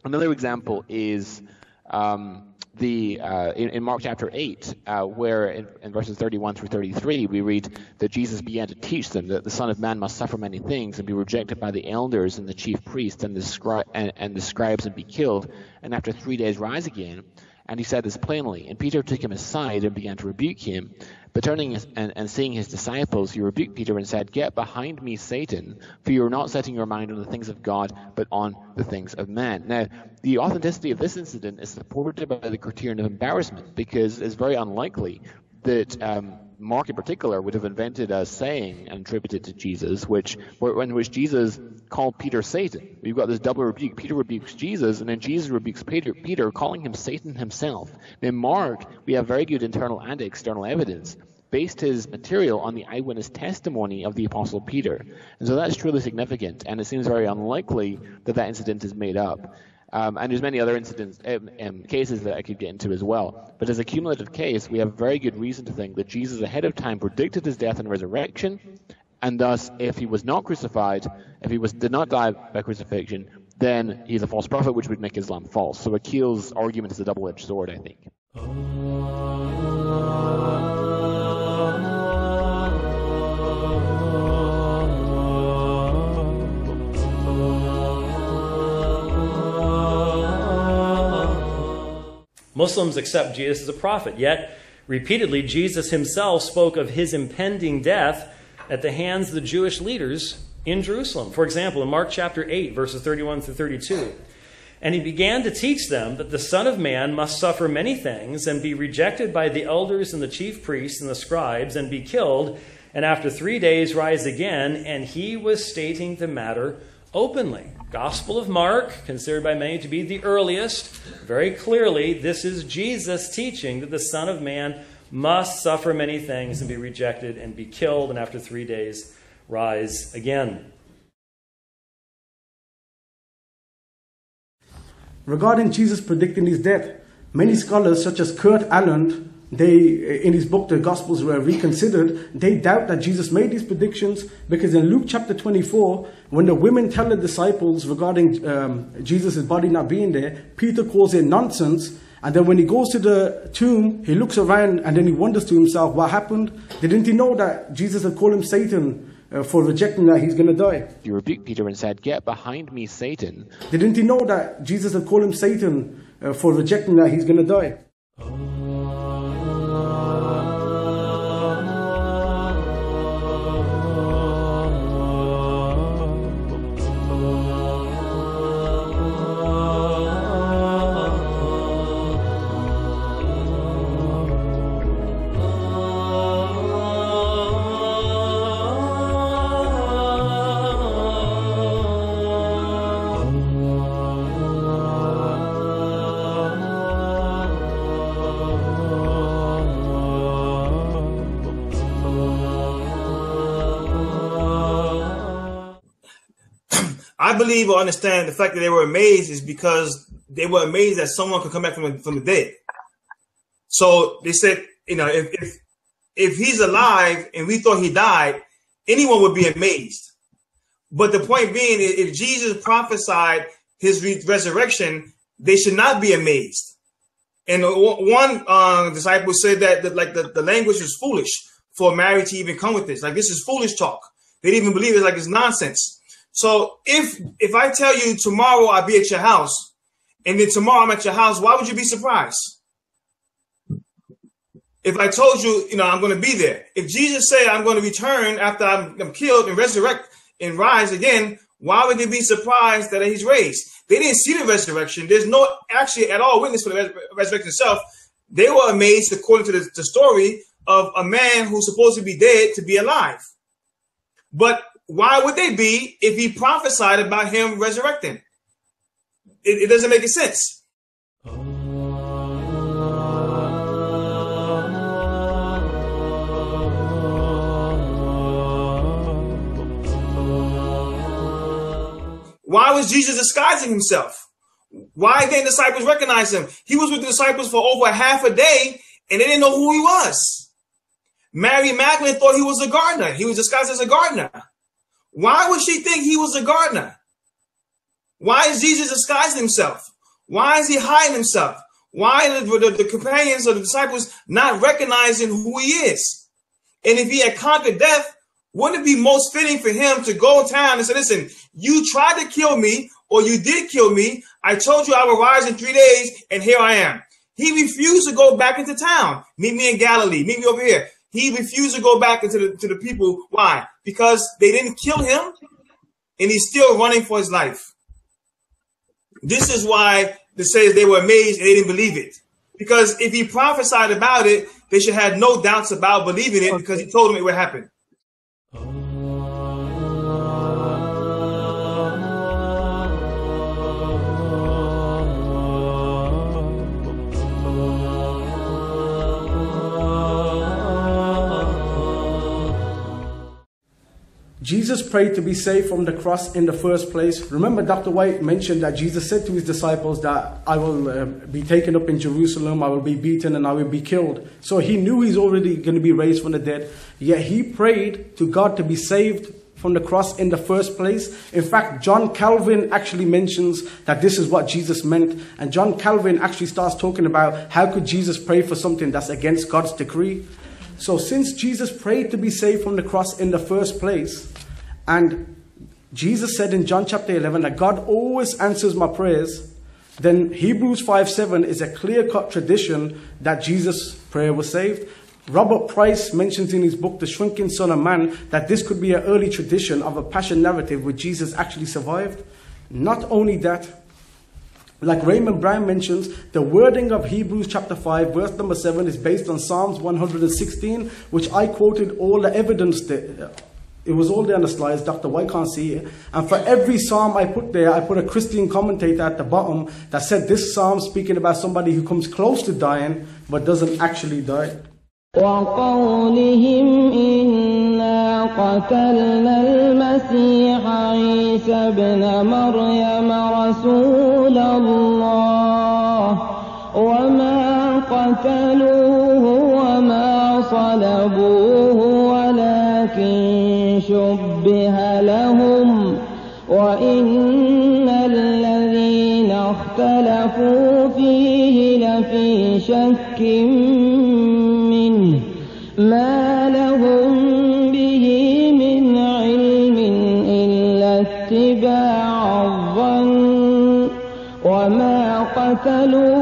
Another example is in Mark chapter 8, where in verses 31 through 33, we read that Jesus began to teach them that the Son of Man must suffer many things and be rejected by the elders and the chief priests and the scribes and be killed, and after 3 days rise again. And he said this plainly. And Peter took him aside and began to rebuke him. But turning and seeing his disciples, he rebuked Peter and said, "Get behind me, Satan, for you are not setting your mind on the things of God, but on the things of man." Now, the authenticity of this incident is supported by the criterion of embarrassment, because it's very unlikely that Mark in particular would have invented a saying and attributed to Jesus, in which Jesus called Peter Satan. We've got this double rebuke. Peter rebukes Jesus, and then Jesus rebukes Peter, calling him Satan himself. In Mark, we have very good internal and external evidence, based his material on the eyewitness testimony of the Apostle Peter. And so that's truly significant, and it seems very unlikely that that incident is made up. And there's many other cases that I could get into as well. But as a cumulative case, we have very good reason to think that Jesus ahead of time predicted his death and resurrection, and thus, if he was not crucified, if he did not die by crucifixion, then he's a false prophet, which would make Islam false. So Akil's argument is a double-edged sword, I think. Muslims accept Jesus as a prophet, yet repeatedly Jesus himself spoke of his impending death at the hands of the Jewish leaders in Jerusalem. For example, in Mark chapter 8, verses 31 through 32, "And he began to teach them that the Son of Man must suffer many things and be rejected by the elders and the chief priests and the scribes and be killed, and after 3 days rise again." And he was stating the matter openly. Gospel of Mark, considered by many to be the earliest, very clearly, this is Jesus teaching that the Son of Man must suffer many things and be rejected and be killed, and after 3 days rise again. Regarding Jesus predicting his death, many scholars such as Kurt Aland, in his book, The Gospels Were Reconsidered, they doubt that Jesus made these predictions, because in Luke chapter 24, when the women tell the disciples regarding Jesus' body not being there, Peter calls it nonsense. And then when he goes to the tomb, he looks around and then he wonders to himself, what happened? Didn't he know that Jesus had called him Satan for rejecting that he's going to die? He rebuked Peter and said, "Get behind me, Satan." Didn't he know that Jesus had called him Satan for rejecting that he's going to die? I believe or understand the fact that they were amazed is because they were amazed that someone could come back from the dead. So they said, if he's alive and we thought he died, anyone would be amazed. But the point being, if Jesus prophesied his resurrection, they should not be amazed. And one disciple said that the language was foolish for Mary to even come with this. Like, this is foolish talk. They didn't even believe it. Like, it's nonsense. So if I tell you tomorrow I'll be at your house, and then tomorrow I'm at your house, why would you be surprised? If I told you, I'm going to be there. If Jesus said I'm going to return after I'm killed and resurrect and rise again, why would they be surprised that he's raised? They didn't see the resurrection. There's no actually at all witness for the resurrection itself. They were amazed, according to the story, of a man who's supposed to be dead to be alive. But why would they be if he prophesied about him resurrecting? It doesn't make any sense. Why was Jesus disguising himself? Why didn't the disciples recognize him? He was with the disciples for over half a day, and they didn't know who he was. Mary Magdalene thought he was a gardener. He was disguised as a gardener. Why would she think he was a gardener? Why is Jesus disguising himself? Why is he hiding himself? Why are the companions or the disciples not recognizing who he is? And if he had conquered death, wouldn't it be most fitting for him to go to town and say, listen, you tried to kill me, or you did kill me. I told you I will rise in 3 days, and here I am. He refused to go back into town. Meet me in Galilee. Meet me over here. He refused to go back into the people. Why? Because they didn't kill him, and he's still running for his life. This is why it says they were amazed and they didn't believe it. Because if he prophesied about it, they should have no doubts about believing it, because he told them it would happen. Jesus prayed to be saved from the cross in the first place. Remember, Dr. White mentioned that Jesus said to his disciples that I will be taken up in Jerusalem, I will be beaten, and I will be killed. So he knew he's already going to be raised from the dead. Yet he prayed to God to be saved from the cross in the first place. In fact, John Calvin actually mentions that this is what Jesus meant. And John Calvin actually starts talking about how could Jesus pray for something that's against God's decree. So since Jesus prayed to be saved from the cross in the first place, and Jesus said in John chapter 11 that God always answers my prayers, then Hebrews 5:7 is a clear-cut tradition that Jesus' prayer was saved. Robert Price mentions in his book, The Shrinking Son of Man, that this could be an early tradition of a passion narrative where Jesus actually survived. Not only that, like Raymond Brown mentions, the wording of Hebrews chapter 5, verse number 7 is based on Psalms 116, which I quoted all the evidence there. It was all there on the slides. Dr. White can't see it. And for every psalm I put there, I put a Christian commentator at the bottom that said this psalm speaking about somebody who comes close to dying but doesn't actually die. وقولهم إنا قتلنا المسيح عيسى ابن مريم رسول الله وما قتلوه وما صلبوه ولكن شبه لهم وإن الذين اختلفوا فيه لفي شك منه ما لهم به من علم إلا اتباع الظن وما قتلوه